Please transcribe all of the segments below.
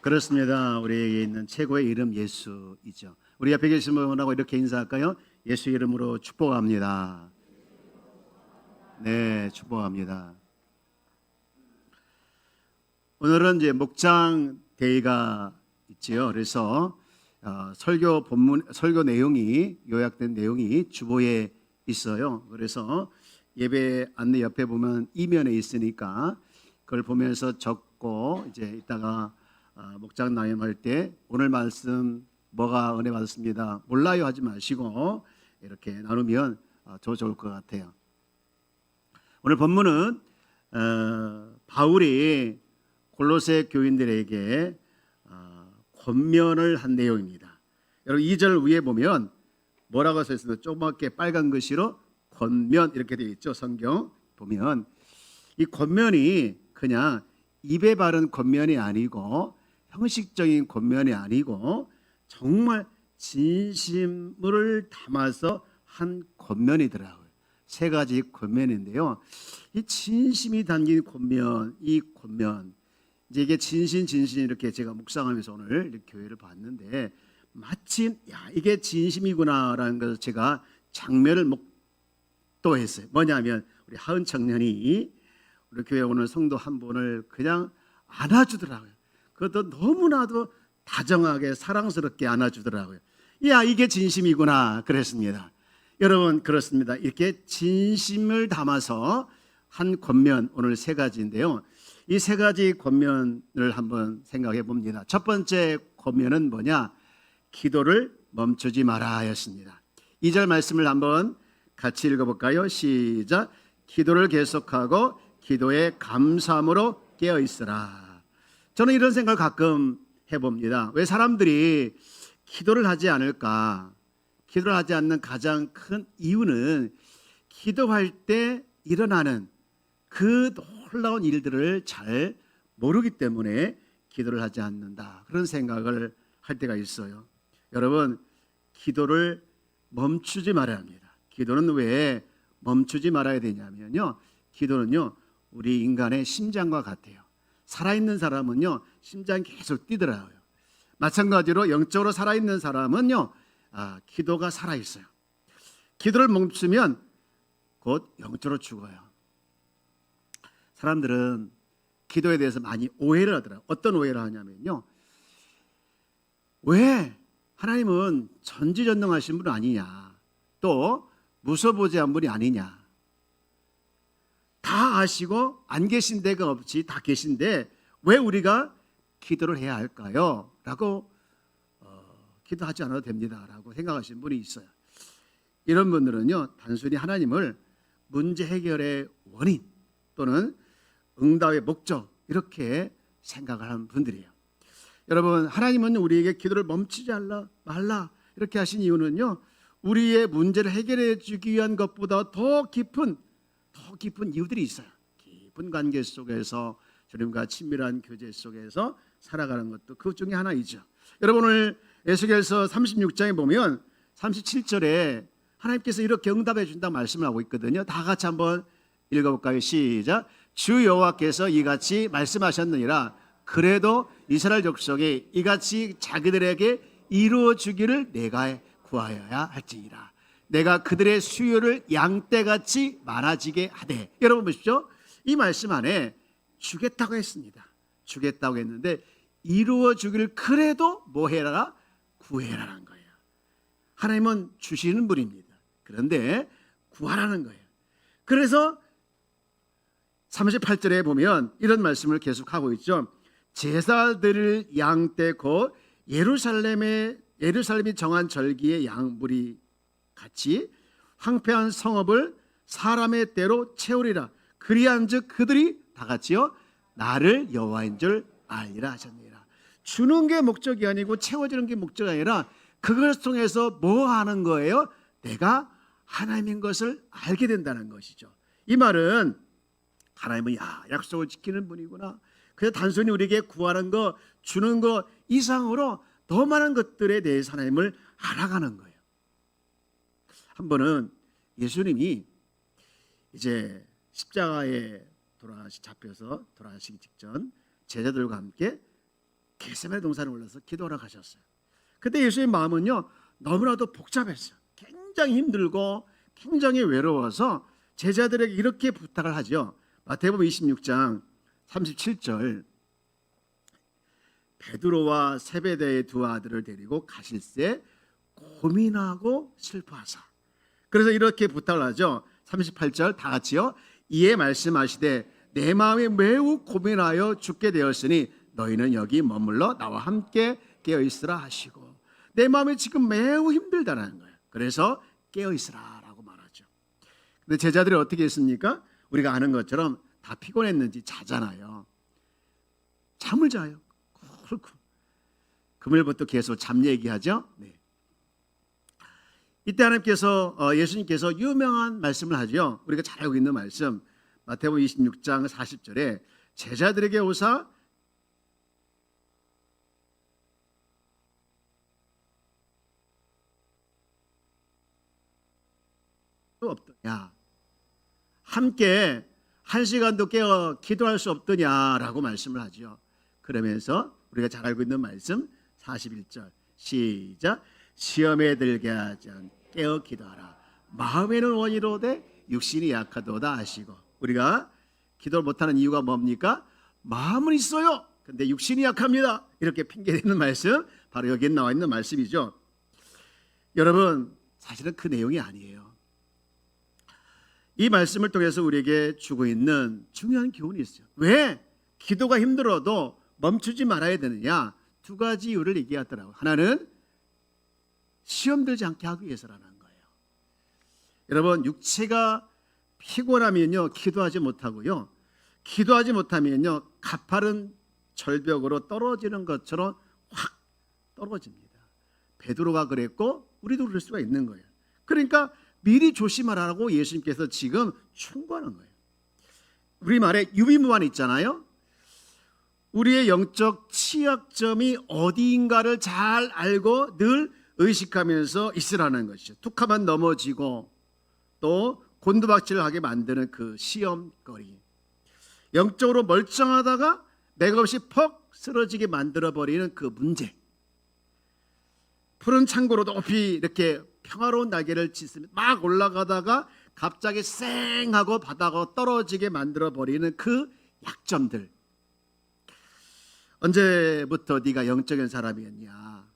그렇습니다. 우리에게 있는 최고의 이름 예수이죠. 우리 옆에 계신 분하고 이렇게 인사할까요? 예수 이름으로 축복합니다. 네, 축복합니다. 오늘은 이제 목장 데이가 있지요. 그래서 설교 내용이 요약된 내용이 주보에 있어요. 그래서 예배 안내 옆에 보면 이면에 있으니까 그걸 보면서 적고 이제 이따가 목장 나눔할 때 오늘 말씀 뭐가 은혜 받았습니다 몰라요 하지 마시고 이렇게 나누면 더 좋을 것 같아요. 오늘 본문은 바울이 골로새 교인들에게 권면을 한 내용입니다. 여러분 2절 위에 보면 뭐라고 써 있습니까? 조그맣게 빨간 글씨로 권면 이렇게 되어 있죠. 성경 보면 이 권면이 그냥 입에 바른 권면이 아니고 형식적인 권면이 아니고 정말 진심을 담아서 한 권면이더라고요. 세 가지 권면인데요. 이 진심이 담긴 권면, 이 권면 이제 이게 진신 이렇게 제가 묵상하면서 오늘 이렇게 교회를 봤는데 마침 이게 진심이구나라는 것을 제가 장면을 목도했어요. 뭐냐면 우리 하은 청년이 우리 교회 오는 성도 한 분을 그냥 안아주더라고요. 그것도 너무나도 다정하게 사랑스럽게 안아주더라고요. 이게 진심이구나 그랬습니다. 여러분 그렇습니다. 이렇게 진심을 담아서 한 권면 오늘 세 가지인데요. 이 세 가지 권면을 한번 생각해 봅니다. 첫 번째 권면은 뭐냐? 기도를 멈추지 마라 였습니다. 2절 말씀을 한번 같이 읽어볼까요? 시작. 기도를 계속하고 기도에 감사함으로 깨어 있으라. 저는 이런 생각을 가끔 해봅니다. 왜 사람들이 기도를 하지 않을까? 기도를 하지 않는 가장 큰 이유는 기도할 때 일어나는 그 놀라운 일들을 잘 모르기 때문에 기도를 하지 않는다. 그런 생각을 할 때가 있어요. 여러분, 기도를 멈추지 말아야 합니다. 기도는 왜 멈추지 말아야 되냐면요. 기도는요, 우리 인간의 심장과 같아요. 살아있는 사람은요, 심장이 계속 뛰더라고요. 마찬가지로 영적으로 살아있는 사람은요, 기도가 살아있어요. 기도를 멈추면 곧 영적으로 죽어요. 사람들은 기도에 대해서 많이 오해를 하더라고요. 어떤 오해를 하냐면요, 왜 하나님은 전지전능하신 분 아니냐, 또 무소부재한 분이 아니냐, 다 아시고 안 계신 데가 없지 다 계신데 왜 우리가 기도를 해야 할까요? 라고 기도하지 않아도 됩니다 라고 생각하시는 분이 있어요. 이런 분들은요, 단순히 하나님을 문제 해결의 원인 또는 응답의 목적 이렇게 생각을 하는 분들이에요. 여러분, 하나님은 우리에게 기도를 멈추지 말라 이렇게 하신 이유는요, 우리의 문제를 해결해 주기 위한 것보다 더 깊은 이유들이 있어요. 깊은 관계 속에서 주님과 친밀한 교제 속에서 살아가는 것도 그 중에 하나이죠. 여러분, 오늘 에스겔서 36장에 보면 37절에 하나님께서 이렇게 응답해 준다고 말씀을 하고 있거든요. 다 같이 한번 읽어볼까요? 시작. 주 여호와께서 이같이 말씀하셨느니라. 그래도 이스라엘 족속이 이같이 자기들에게 이루어 주기를 내가 구하여야 할지니라. 내가 그들의 수요를 양떼같이 많아지게 하되. 여러분 보십시오. 이 말씀 안에 주겠다고 했습니다. 주겠다고 했는데 이루어 주기를 그래도 뭐 해라? 구해라는 거예요. 하나님은 주시는 분입니다. 그런데 구하라는 거예요. 그래서 38절에 보면 이런 말씀을 계속하고 있죠. 제사 드릴 양떼 곧 예루살렘이 정한 절기의 양무리 같이 황폐한 성읍을 사람의 때로 채우리라. 그리한즉 그들이 다 같이요 나를 여호와인 줄 알리라 하셨느니라. 주는 게 목적이 아니고 채워지는 게 목적이 아니라 그걸 통해서 뭐 하는 거예요? 내가 하나님인 것을 알게 된다는 것이죠. 이 말은 하나님은 약속을 지키는 분이구나. 그래서 단순히 우리에게 구하는 거, 주는 거 이상으로 더 많은 것들에 대해서 하나님을 알아가는 거예요. 한 번은 예수님이 이제 십자가에 잡혀서 돌아가시기 직전 제자들과 함께 겟세마네 동산에 올라서 기도하러 가셨어요. 그때 예수의 마음은요 너무나도 복잡했어요. 굉장히 힘들고 굉장히 외로워서 제자들에게 이렇게 부탁을 하죠. 마태복음 26장 37절, 베드로와 세베대의 두 아들을 데리고 가실새 고민하고 슬퍼하사. 그래서 이렇게 부탁을 하죠. 38절 다 같이요. 이에 말씀하시되 내 마음이 매우 고민하여 죽게 되었으니 너희는 여기 머물러 나와 함께 깨어있으라 하시고, 내 마음이 지금 매우 힘들다는 거예요. 그래서 깨어있으라 라고 말하죠. 근데 제자들이 어떻게 했습니까? 우리가 아는 것처럼 다 피곤했는지 자잖아요. 잠을 자요. 쿨쿨. 금요일부터 계속 잠 얘기하죠. 네. 이때 하나님께서 예수님께서 유명한 말씀을 하죠. 우리가 잘 알고 있는 말씀, 마태복음 26장 40절에 제자들에게 오사 없더냐, 함께 한 시간도 깨어 기도할 수 없더냐라고 말씀을 하죠. 그러면서 우리가 잘 알고 있는 말씀 41절 시작, 시험에 들게 하지 않게 깨어 기도하라. 마음에는 원이로되 육신이 약하도다 하시고. 우리가 기도를 못하는 이유가 뭡니까? 마음은 있어요, 근데 육신이 약합니다. 이렇게 핑계대는 말씀, 바로 여기에 나와 있는 말씀이죠. 여러분, 사실은 그 내용이 아니에요. 이 말씀을 통해서 우리에게 주고 있는 중요한 교훈이 있어요. 왜 기도가 힘들어도 멈추지 말아야 되느냐? 두 가지 이유를 얘기하더라고요. 하나는 시험 들지 않게 하기 위해서라는 거예요. 여러분, 육체가 피곤하면요 기도하지 못하고요, 기도하지 못하면요 가파른 절벽으로 떨어지는 것처럼 확 떨어집니다. 베드로가 그랬고 우리도 그럴 수가 있는 거예요. 그러니까 미리 조심하라고 예수님께서 지금 충고하는 거예요. 우리말에 유비무환 있잖아요. 우리의 영적 취약점이 어디인가를 잘 알고 늘 의식하면서 있으라는 것이죠. 툭하면 넘어지고 또 곤두박질하게 만드는 그 시험거리, 영적으로 멀쩡하다가 맥없이 퍽 쓰러지게 만들어버리는 그 문제, 푸른 창고로 높이 이렇게 평화로운 날개를 찢으며 막 올라가다가 갑자기 쌩하고 바다가 떨어지게 만들어버리는 그 약점들, 언제부터 네가 영적인 사람이었냐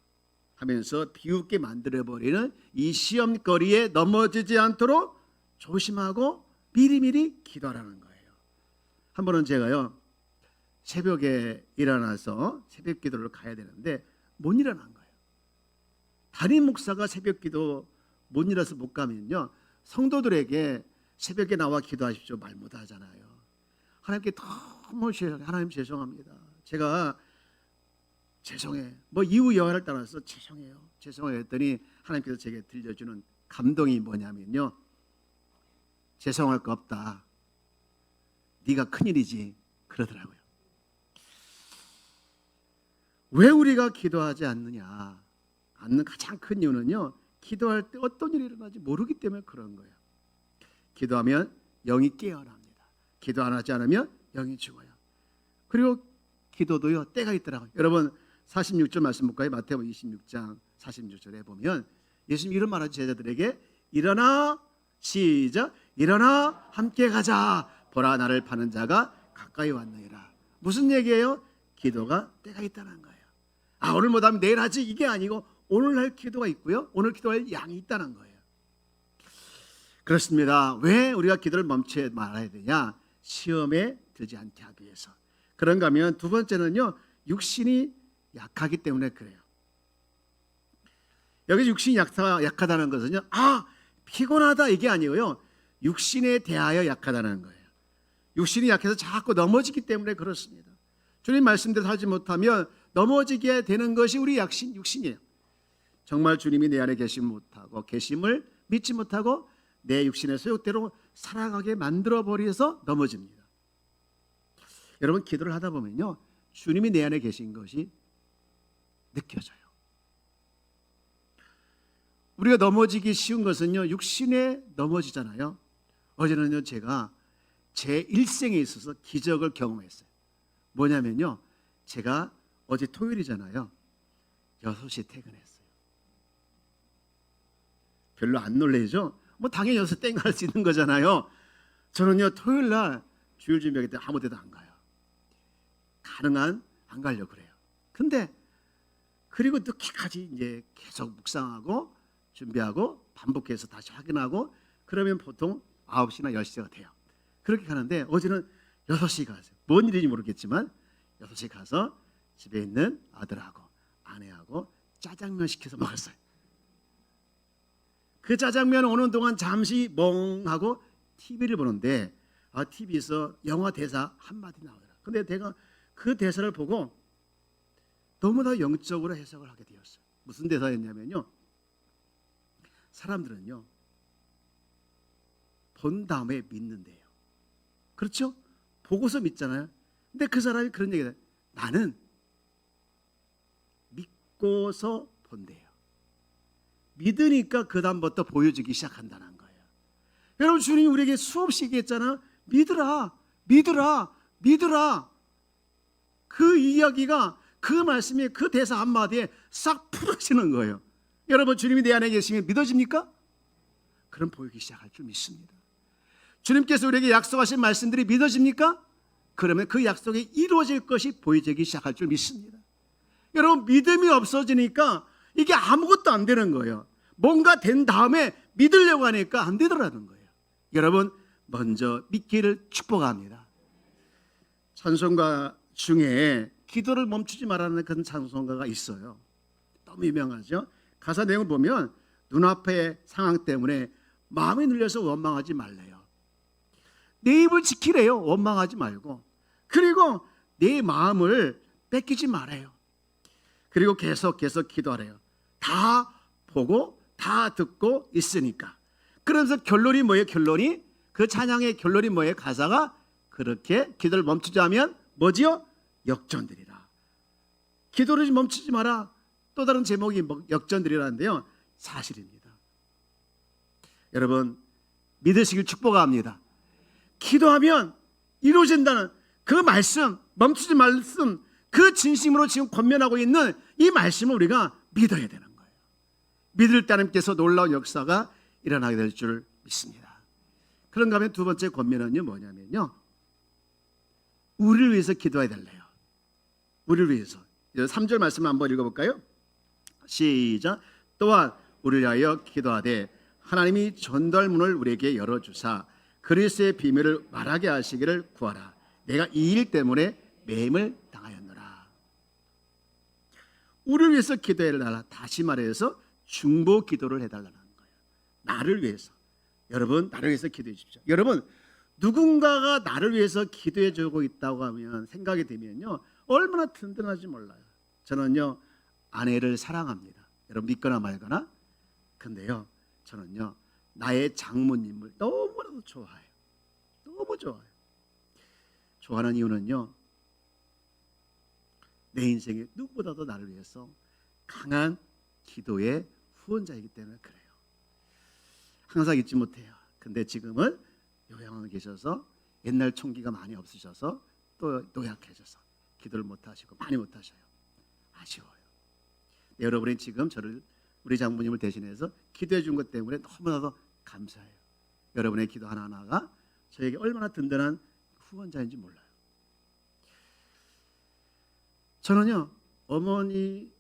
하면서 비웃게 만들어버리는 이 시험거리에 넘어지지 않도록 조심하고 미리미리 기도하라는 거예요. 한 번은 제가요 새벽에 일어나서 새벽 기도를 가야 되는데 못 일어난 거예요. 담임 목사가 새벽 기도 못 일어나서 못 가면요 성도들에게 새벽에 나와 기도하십시오 말 못 하잖아요. 하나님께 너무 하나님 죄송합니다. 제가 죄송해. 뭐 이유 여하를 따라서 죄송해요. 죄송해요 했더니 하나님께서 제게 들려주는 감동이 뭐냐면요, 죄송할 거 없다. 네가 큰일이지. 그러더라고요. 왜 우리가 기도하지 않느냐? 않는 가장 큰 이유는요, 기도할 때 어떤 일이 일어나지 모르기 때문에 그런 거예요. 기도하면 영이 깨어납니다. 기도 안 하지 않으면 영이 죽어요. 그리고 기도도요 때가 있더라고요. 여러분 46절 말씀 볼까요? 마태복음 26장 46절에 보면 예수님 이런 말하죠. 제자들에게 일어나, 시작, 일어나 함께 가자. 보라 나를 파는 자가 가까이 왔느니라. 무슨 얘기예요? 기도가 때가 있다는 거예요. 아, 오늘 못하면 내일 하지 이게 아니고 오늘 할 기도가 있고요, 오늘 기도할 양이 있다는 거예요. 그렇습니다. 왜 우리가 기도를 멈춰 말아야 되냐? 시험에 들지 않게 하기 위해서. 그런가 하면 두 번째는요, 육신이 약하기 때문에 그래요. 여기 육신이 약하다는 것은요, 아 피곤하다 이게 아니고요, 육신에 대하여 약하다는 거예요. 육신이 약해서 자꾸 넘어지기 때문에 그렇습니다. 주님 말씀대로 살지 못하면 넘어지게 되는 것이 우리 육신이에요. 정말 주님이 내 안에 계심을 믿지 못하고 내 육신의 소욕대로 살아가게 만들어버려서 넘어집니다. 여러분 기도를 하다 보면요, 주님이 내 안에 계신 것이 느껴져요. 우리가 넘어지기 쉬운 것은요, 육신에 넘어지잖아요. 어제는요 제가 제 일생에 있어서 기적을 경험했어요. 뭐냐면요, 제가 어제 토요일이잖아요. 6시에 퇴근했어요. 별로 안 놀래죠? 뭐 당연히 6시 땡 갈 수 있는 거잖아요. 저는요 토요일 날 주일 준비하기 때문에 아무 데도 안 가요. 가능한 안 가려고 그래요. 근데 그리고 늦게까지 이제 계속 묵상하고 준비하고 반복해서 다시 확인하고 그러면 보통 9시나 10시가 돼요. 그렇게 가는데 어제는 6시 가서 뭔 일인지 모르겠지만 6시 가서 집에 있는 아들하고 아내하고 짜장면 시켜서 먹었어요. 그 짜장면 오는 동안 잠시 멍하고 TV를 보는데 TV에서 영화 대사 한마디 나오더라. 근데 내가 그 대사를 보고 너무나 영적으로 해석을 하게 되었어요. 무슨 대사였냐면요. 사람들은요. 본 다음에 믿는데요. 그렇죠? 보고서 믿잖아요. 근데 그 사람이 그런 얘기를 해요. 나는 믿고서 본대요. 믿으니까 그 다음부터 보여주기 시작한다는 거예요. 여러분 주님이 우리에게 수없이 얘기했잖아요. 믿으라, 믿으라, 믿으라. 그 이야기가 그 말씀이 그 대사 한마디에 싹 풀어지는 거예요. 여러분 주님이 내 안에 계시면 믿어집니까? 그럼 보이기 시작할 줄 믿습니다. 주님께서 우리에게 약속하신 말씀들이 믿어집니까? 그러면 그 약속이 이루어질 것이 보여지기 시작할 줄 믿습니다. 여러분 믿음이 없어지니까 이게 아무것도 안 되는 거예요. 뭔가 된 다음에 믿으려고 하니까 안 되더라는 거예요. 여러분 먼저 믿기를 축복합니다. 찬송가 중에 기도를 멈추지 말라는 그런 찬송가가 있어요. 너무 유명하죠. 가사 내용을 보면 눈앞의 상황 때문에 마음이 눌려서 원망하지 말래요. 내 입을 지키래요. 원망하지 말고. 그리고 내 마음을 뺏기지 말아요. 그리고 계속 기도하래요. 다 보고 다 듣고 있으니까. 그러면서 결론이 뭐예요? 결론이 그 찬양의 결론이 뭐예요? 가사가 그렇게 기도를 멈추지 않으면 뭐지요? 역전되리라. 기도를 멈추지 마라. 또 다른 제목이 역전되리라는데요. 사실입니다. 여러분 믿으시길 축복합니다. 기도하면 이루어진다는 그 말씀, 멈추지 말씀, 그 진심으로 지금 권면하고 있는 이 말씀을 우리가 믿어야 되는 거예요. 믿을 때 하나님께서 놀라운 역사가 일어나게 될 줄 믿습니다. 그런가 하면 두 번째 권면은요 뭐냐면요. 우리를 위해서 기도해야 될래요. 우리를 위해서. 3절 말씀을 한번 읽어볼까요? 시작. 또한 우리를 위하여 기도하되 하나님이 전달문을 우리에게 열어주사 그리스도의 비밀을 말하게 하시기를 구하라. 내가 이 일 때문에 매임을 당하였노라. 우리를 위해서 기도해달라. 다시 말해서 중보 기도를 해달라는 거예요. 나를 위해서. 여러분 나를 위해서 기도해 주십시오. 여러분 누군가가 나를 위해서 기도해 주고 있다고 하면 생각이 되면요 얼마나 든든하지 몰라요. 저는요 아내를 사랑합니다. 여러분 믿거나 말거나. 근데요 저는요 나의 장모님을 너무나도 좋아해요. 너무 좋아해요. 좋아하는 이유는요 내 인생에 누구보다도 나를 위해서 강한 기도의 후원자이기 때문에 그래요. 항상 잊지 못해요. 근데 지금은 요양원에 계셔서 옛날 총기가 많이 없으셔서 또 노약해져서 기도를 못하시고 많이 못하셔요. 아쉬워요. 여러분이 지금 저를 우리 장모님을 대신해서 기도해 준 것 때문에 너무나도 감사해요. 여러분의 기도 하나하나가 저에게 얼마나 든든한 후원자인지 몰라요. 저는요 어머니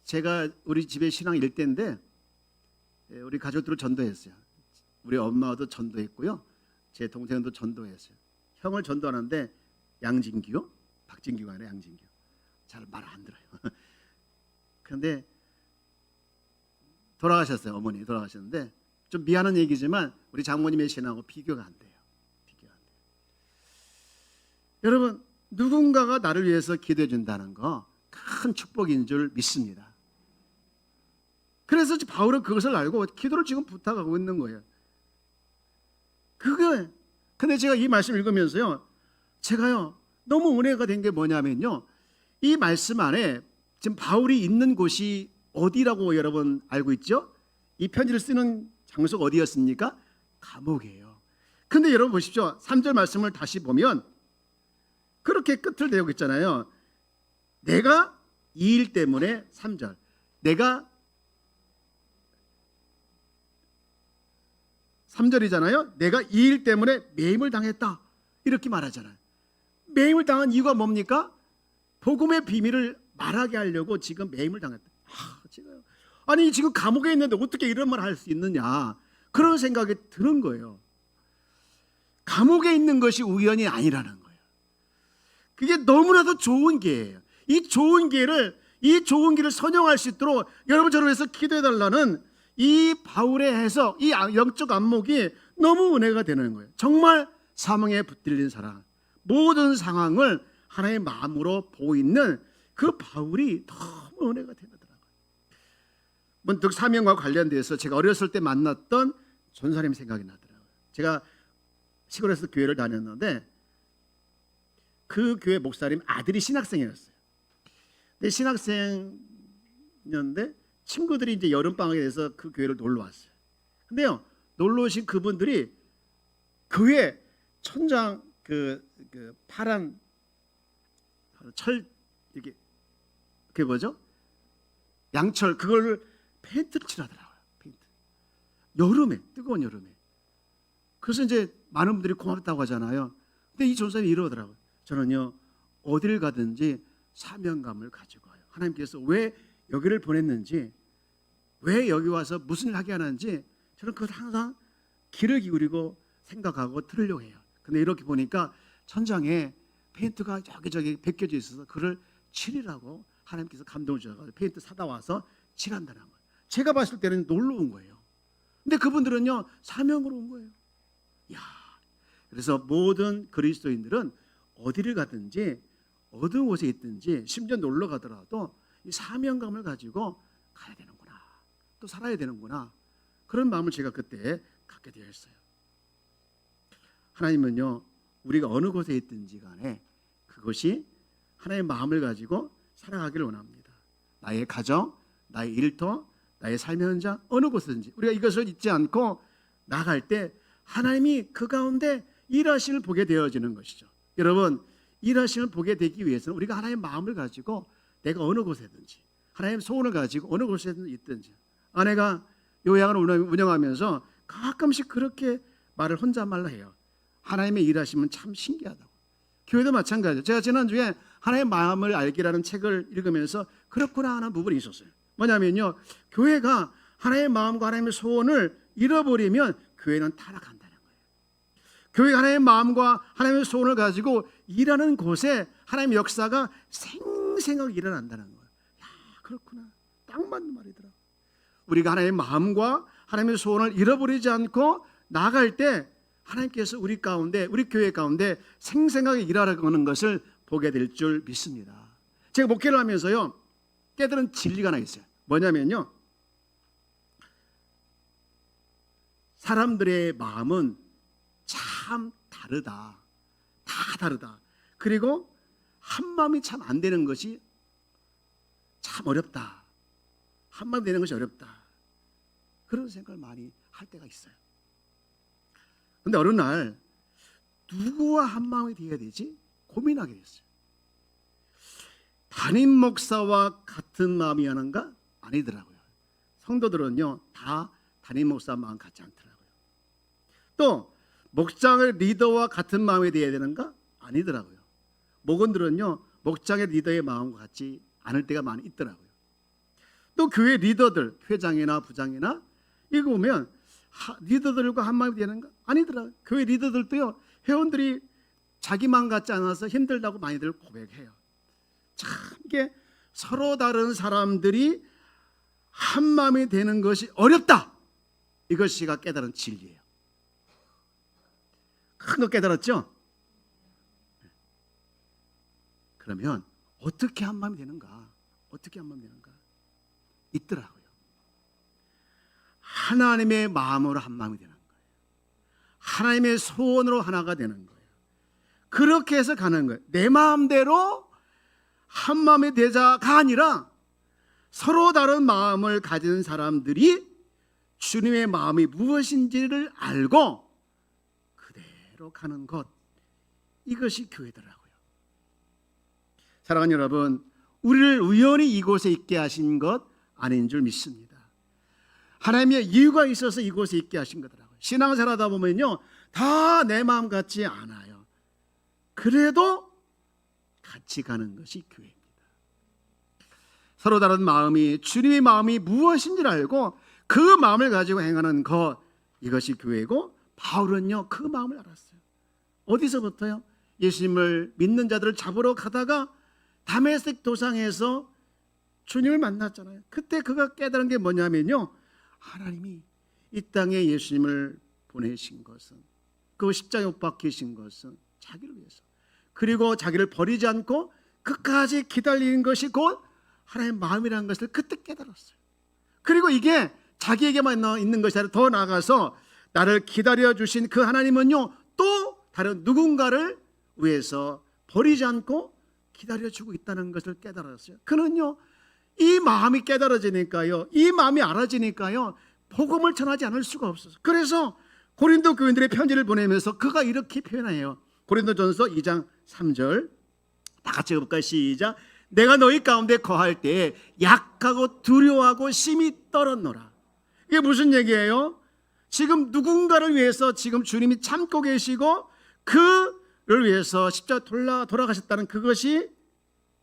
제가 우리 집에 신앙 일대인데 우리 가족들을 전도했어요. 우리 엄마도 전도했고요. 제 동생도 전도했어요. 형을 전도하는데 양진규요? 박진규가 아니라 양진규. 잘 말 안 들어요. 그런데 돌아가셨어요. 어머니 돌아가셨는데 좀 미안한 얘기지만 우리 장모님의 신앙하고 비교가 안 돼요. 비교가 안 돼요. 여러분 누군가가 나를 위해서 기도해 준다는 거 큰 축복인 줄 믿습니다. 그래서 바울은 그것을 알고 기도를 지금 부탁하고 있는 거예요. 근데 제가 이 말씀 읽으면서요 제가요 너무 은혜가 된 게 뭐냐면요 이 말씀 안에 지금 바울이 있는 곳이 어디라고 여러분 알고 있죠? 이 편지를 쓰는 장소가 어디였습니까? 감옥이에요. 근데 여러분 보십시오. 3절 말씀을 다시 보면 그렇게 끝을 내고 있잖아요. 내가 이 일 때문에 3절 내가 3절이잖아요. 내가 이 일 때문에 매임을 당했다 이렇게 말하잖아요. 매임을 당한 이유가 뭡니까? 복음의 비밀을 말하게 하려고 지금 매임을 당했다. 아니 지금 감옥에 있는데 어떻게 이런 말 할 수 있느냐, 그런 생각이 드는 거예요. 감옥에 있는 것이 우연이 아니라는 거예요. 그게 너무나도 좋은 기회예요. 이 좋은 기회를 선용할 수 있도록 여러분 저를 위해서 기도해달라는 이 바울의 해석, 이 영적 안목이 너무 은혜가 되는 거예요. 정말 사망에 붙들린 사람, 모든 상황을 하나의 마음으로 보고 있는 그 바울이 너무 은혜가 되더라고요. 문득 사명과 관련돼서 제가 어렸을 때 만났던 전사님 생각이 나더라고요. 제가 시골에서 교회를 다녔는데 그 교회 목사님 아들이 신학생이었어요. 근데 신학생이었는데 친구들이 이제 여름방학에 대해서 그 교회를 놀러 왔어요. 근데요, 놀러 오신 그분들이 교회 천장 그 파란 철 이렇게 그게 뭐죠? 양철 그걸 페인트를 칠하더라고요. 페인트. 여름에, 뜨거운 여름에. 그래서 이제 많은 분들이 고맙다고 하잖아요. 근데 이 전사님이 이러더라고요. 저는요, 어딜 가든지 사명감을 가지고 와요. 하나님께서 왜 여기를 보냈는지, 왜 여기 와서 무슨 일 하게 하는지 저는 그걸 항상 귀를 기울이고 생각하고 들으려고 해요. 근데 이렇게 보니까 천장에 페인트가 여기저기 벗겨져 있어서 그를 칠이라고 하나님께서 감동을 주셔서 페인트 사다 와서 칠한다는 거예요. 제가 봤을 때는 놀러 온 거예요. 근데 그분들은요, 사명으로 온 거예요. 야, 그래서 모든 그리스도인들은 어디를 가든지 어느 곳에 있든지 심지어 놀러 가더라도 이 사명감을 가지고 가야 되는구나, 또 살아야 되는구나, 그런 마음을 제가 그때 갖게 되었어요. 하나님은요, 우리가 어느 곳에 있든지 간에 그것이 하나님의 마음을 가지고 살아가기를 원합니다. 나의 가정, 나의 일터, 나의 삶의 현장, 어느 곳이든지 우리가 이것을 잊지 않고 나갈 때 하나님이 그 가운데 일하심을 보게 되어지는 것이죠. 여러분, 일하심을 보게 되기 위해서는 우리가 하나님의 마음을 가지고 내가 어느 곳에든지 하나님의 소원을 가지고 어느 곳에든지 있든지, 아내가 요양을 운영하면서 가끔씩 그렇게 말을 혼잣말로 해요. 하나님의 일하심은 참 신기하다고. 교회도 마찬가지죠. 제가 지난주에 하나님의 마음을 알기라는 책을 읽으면서 그렇구나 하는 부분이 있었어요. 뭐냐면요, 교회가 하나님의 마음과 하나님의 소원을 잃어버리면 교회는 타락한다는 거예요. 교회가 하나님의 마음과 하나님의 소원을 가지고 일하는 곳에 하나님의 역사가 생생하게 일어난다는 거예요. 야, 그렇구나, 딱 맞는 말이더라. 우리가 하나님의 마음과 하나님의 소원을 잃어버리지 않고 나갈 때 하나님께서 우리 가운데, 우리 교회 가운데 생생하게 일하는 것을 보게 될 줄 믿습니다. 제가 목회를 하면서요, 깨달은 진리가 하나 있어요. 뭐냐면요, 사람들의 마음은 참 다르다. 다 다르다. 그리고 한 마음이 참 안 되는 것이 참 어렵다. 한 마음 되는 것이 어렵다. 그런 생각을 많이 할 때가 있어요. 근데 어느 날 누구와 한 마음이 되어야 되지? 고민하게 됐어요. 담임 목사와 같은 마음이 하는가? 아니더라고요. 성도들은요, 다 담임 목사 마음 같지 않더라고요. 또 목장의 리더와 같은 마음이 되어야 되는가? 아니더라고요. 목원들은요, 목장의 리더의 마음과 같지 않을 때가 많이 있더라고요. 또 교회 리더들, 회장이나 부장이나 이거 보면 리더들과 한 마음이 되는가? 아니더라고요. 교회 리더들도요, 회원들이 자기 마음 같지 않아서 힘들다고 많이들 고백해요. 참 이게 서로 다른 사람들이 한 마음이 되는 것이 어렵다. 이것이가 깨달은 진리예요. 큰 거 깨달았죠? 그러면 어떻게 한 마음이 되는가? 어떻게 한 마음이 되는가? 있더라고요. 하나님의 마음으로 한 마음이 되는 거예요. 하나님의 소원으로 하나가 되는 거예요. 그렇게 해서 가는 거예요. 내 마음대로 한 마음이 되자가 아니라 서로 다른 마음을 가진 사람들이 주님의 마음이 무엇인지를 알고 그대로 가는 것, 이것이 교회더라고요. 사랑하는 여러분, 우리를 우연히 이곳에 있게 하신 것 아닌 줄 믿습니다. 하나님의 이유가 있어서 이곳에 있게 하신 거더라고요. 신앙생활하다 보면요, 다 내 마음 같지 않아요. 그래도 같이 가는 것이 교회입니다. 서로 다른 마음이, 주님의 마음이 무엇인지를 알고 그 마음을 가지고 행하는 것, 이것이 교회고, 바울은요 그 마음을 알았어요. 어디서부터요? 예수님을 믿는 자들을 잡으러 가다가 다메섹 도상에서 주님을 만났잖아요. 그때 그가 깨달은 게 뭐냐면요, 하나님이 이 땅에 예수님을 보내신 것은, 그 십자가에 못 박히신 것은 자기를 위해서, 그리고 자기를 버리지 않고 끝까지 기다리는 것이 곧 하나님의 마음이라는 것을 그때 깨달았어요. 그리고 이게 자기에게만 있는 것이 아니라 더 나아가서 나를 기다려주신 그 하나님은요 또 다른 누군가를 위해서 버리지 않고 기다려주고 있다는 것을 깨달았어요. 그는요 이 마음이 깨달아지니까요, 이 마음이 알아지니까요 복음을 전하지 않을 수가 없어서, 그래서 고린도 교인들의 편지를 보내면서 그가 이렇게 표현해요. 고린도전서 2장 3절 다 같이 읽어볼까요? 시작. 내가 너희 가운데 거할 때에 약하고 두려워하고 심히 떨었노라. 이게 무슨 얘기예요? 지금 누군가를 위해서 지금 주님이 참고 계시고 그를 위해서 십자가 돌아가셨다는 그것이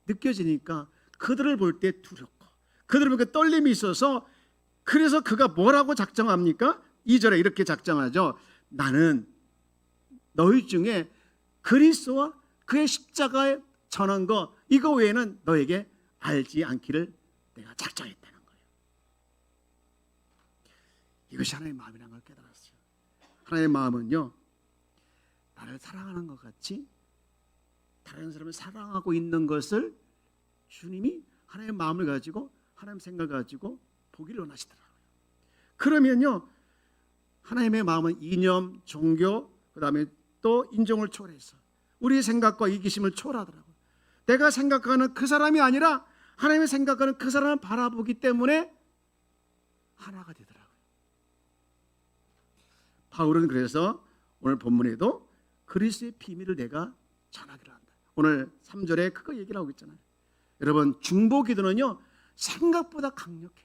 느껴지니까 그들을 볼 때 두렵고 그들을 볼 때 떨림이 있어서, 그래서 그가 뭐라고 작정합니까? 2절에 이렇게 작정하죠. 나는 너희 중에 그리스도와 그의 십자가에 전한 거 이거 외에는 너에게 알지 않기를 내가 작정했다는 거예요. 이것이 하나님의 마음이라는 걸 깨달았어요. 하나님의 마음은요, 나를 사랑하는 것 같이 다른 사람을 사랑하고 있는 것을 주님이 하나님의 마음을 가지고 하나님 생각을 가지고 보기를 원하시더라고요. 그러면요 하나님의 마음은 이념, 종교, 그 다음에 또 인종을 초월해서 우리의 생각과 이기심을 초월하더라고요. 내가 생각하는 그 사람이 아니라 하나님의 생각하는 그 사람을 바라보기 때문에 하나가 되더라고요. 바울은 그래서 오늘 본문에도 그리스도의 비밀을 내가 전하기로 한다. 오늘 3절에 그거 얘기를 하고 있잖아요. 여러분 중보 기도는요 생각보다 강력해요.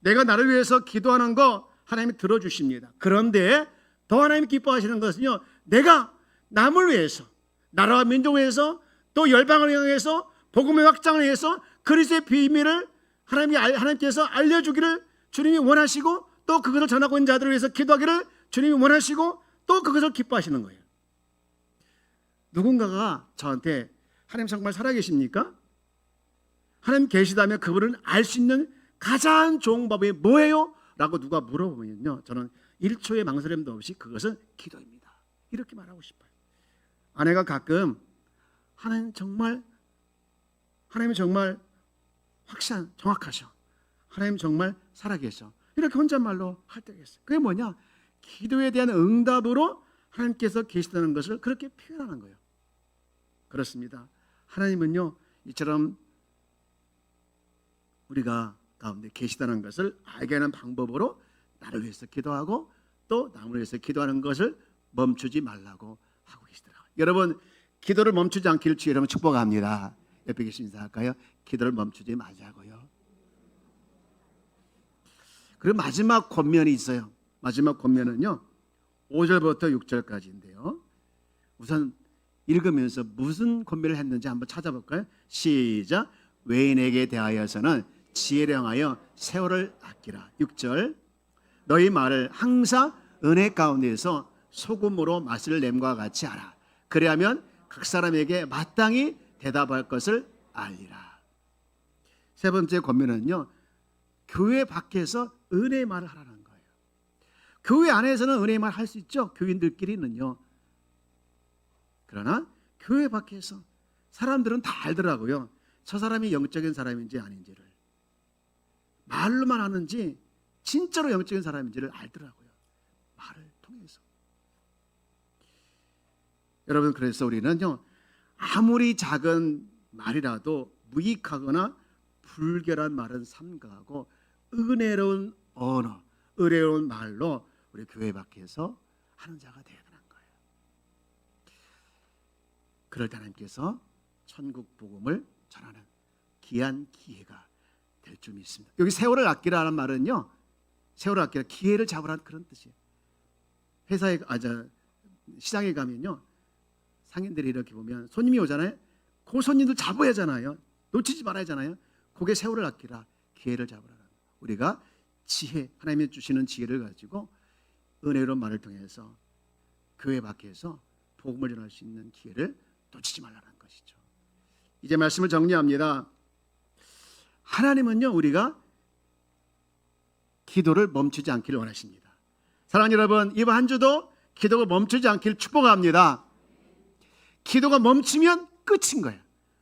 내가 나를 위해서 기도하는 거 하나님이 들어주십니다. 그런데 더 하나님이 기뻐하시는 것은요, 내가 남을 위해서, 나라와 민족을 위해서, 또 열방을 향해서 복음의 확장을 위해서 그리스도의 비밀을 하나님께서 알려주기를 주님이 원하시고, 또 그것을 전하고 있는 자들을 위해서 기도하기를 주님이 원하시고, 또 그것을 기뻐하시는 거예요. 누군가가 저한테 하나님 정말 살아계십니까? 하나님 계시다면 그분을 알 수 있는 가장 좋은 법이 뭐예요? 라고 누가 물어보면요, 저는 1초의 망설임도 없이 그것은 기도입니다, 이렇게 말하고 싶어요. 아내가 가끔 하나님이 정말 정확하셔, 하나님 정말 살아계셔, 이렇게 혼잣말로 할 때가 있어요. 그게 뭐냐? 기도에 대한 응답으로 하나님께서 계시다는 것을 그렇게 표현하는 거예요. 그렇습니다. 하나님은요 이처럼 우리가 가운데 계시다는 것을 알게 하는 방법으로 나를 위해서 기도하고 또 남을 위해서 기도하는 것을 멈추지 말라고 하고 계시더라고요. 여러분 기도를 멈추지 않기를 주의 이름으로 축복합니다. 옆에 계신 인사할까요? 기도를 멈추지 말자고요. 그리고 마지막 권면이 있어요. 마지막 권면은요 5절부터 6절까지인데요. 우선 읽으면서 무슨 권면을 했는지 한번 찾아볼까요? 시작. 외인에게 대하여서는 지혜를 향하여 세월을 아끼라. 6절. 너희 말을 항상 은혜 가운데에서 소금으로 맛을 냄과 같이 하라. 그리하면 각 사람에게 마땅히 대답할 것을 알리라. 세 번째 권면은요 교회 밖에서 은혜의 말을 하라는 거예요. 교회 안에서는 은혜의 말 할 수 있죠, 교인들끼리는요. 그러나 교회 밖에서 사람들은 다 알더라고요, 저 사람이 영적인 사람인지 아닌지를. 말로만 하는지 진짜로 영적인 사람인지를 알더라고요, 말을 통해서. 여러분 그래서 우리는요 아무리 작은 말이라도 무익하거나 불결한 말은 삼가하고 은혜로운 언어, 은혜로운 말로 우리 교회 밖에서 하는 자가 되어야 되는 거예요. 그럴 때 하나님께서 천국 복음을 전하는 귀한 기회가 될 줄 믿습니다. 여기 세월을 아끼라는 말은요, 세월을 아끼라, 기회를 잡으라는 그런 뜻이에요. 회사에 시장에 가면요, 상인들이 이렇게 보면 손님이 오잖아요. 그 손님들 잡아야 하잖아요. 놓치지 말아야 하잖아요. 그게 세월을 아끼라, 기회를 잡으라. 우리가 지혜, 하나님이 주시는 지혜를 가지고 은혜로운 말을 통해서 교회 밖에서 복음을 전할 수 있는 기회를 놓치지 말라는 것이죠. 이제 말씀을 정리합니다. 하나님은요, 우리가 기도를 멈추지 않기를 원하십니다. 사랑하는 여러분, 이번 한 주도 기도가 멈추지 않기를 축복합니다. 기도가 멈추면 끝인 거예요.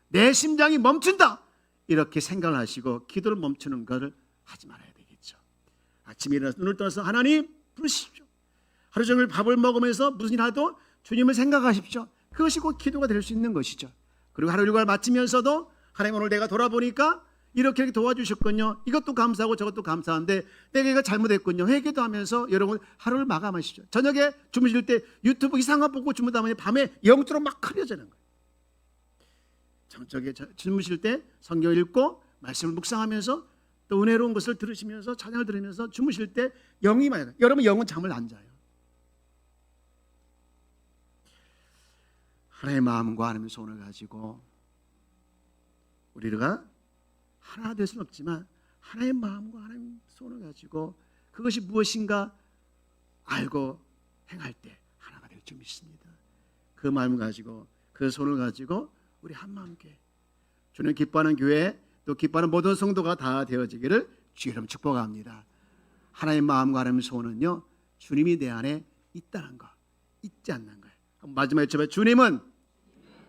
내 심장이 멈춘다, 이렇게 생각을 하시고 기도를 멈추는 것을 하지 말아야 되겠죠. 아침에 일어나서 눈을 떠서 하나님 부르십시오. 하루 종일 밥을 먹으면서 무슨 일 하도 주님을 생각하십시오. 그것이 곧 기도가 될 수 있는 것이죠. 그리고 하루 일과를 마치면서도 하나님, 오늘 내가 돌아보니까 이렇게 도와주셨군요. 이것도 감사하고 저것도 감사한데 내가 이거 잘못했군요. 회개도 하면서 여러분 하루를 마감하시죠. 저녁에 주무실 때 유튜브 이상한 거 보고 주무다보니 밤에 영적으로 막 흐려지는 거예요. 저녁에 주무실 때 성경 읽고 말씀을 묵상하면서 또 은혜로운 것을 들으시면서 찬양을 들으면서 주무실 때 영이 많이 가요. 여러분 영은 잠을 안 자요. 하나님의 마음과 하나님의 손을 가지고 우리가 하나 될 수는 없지만 하나님의 마음과 하나님의 손을 가지고 그것이 무엇인가 알고 행할 때 하나가 될 줄 믿습니다. 그 마음을 가지고 그 손을 가지고 우리 한마음께 주님 기뻐하는 교회, 또 기뻐하는 모든 성도가 다 되어지기를 주의 이름 축복합니다. 하나님의 마음과 하나님의 손은요, 주님이 내 안에 있다는 거, 있지 않는 거예요. 마지막에 여쭤봐요. 주님은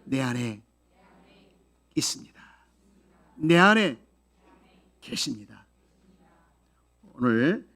내 안에 있습니다. 내 안에 계십니다. 오늘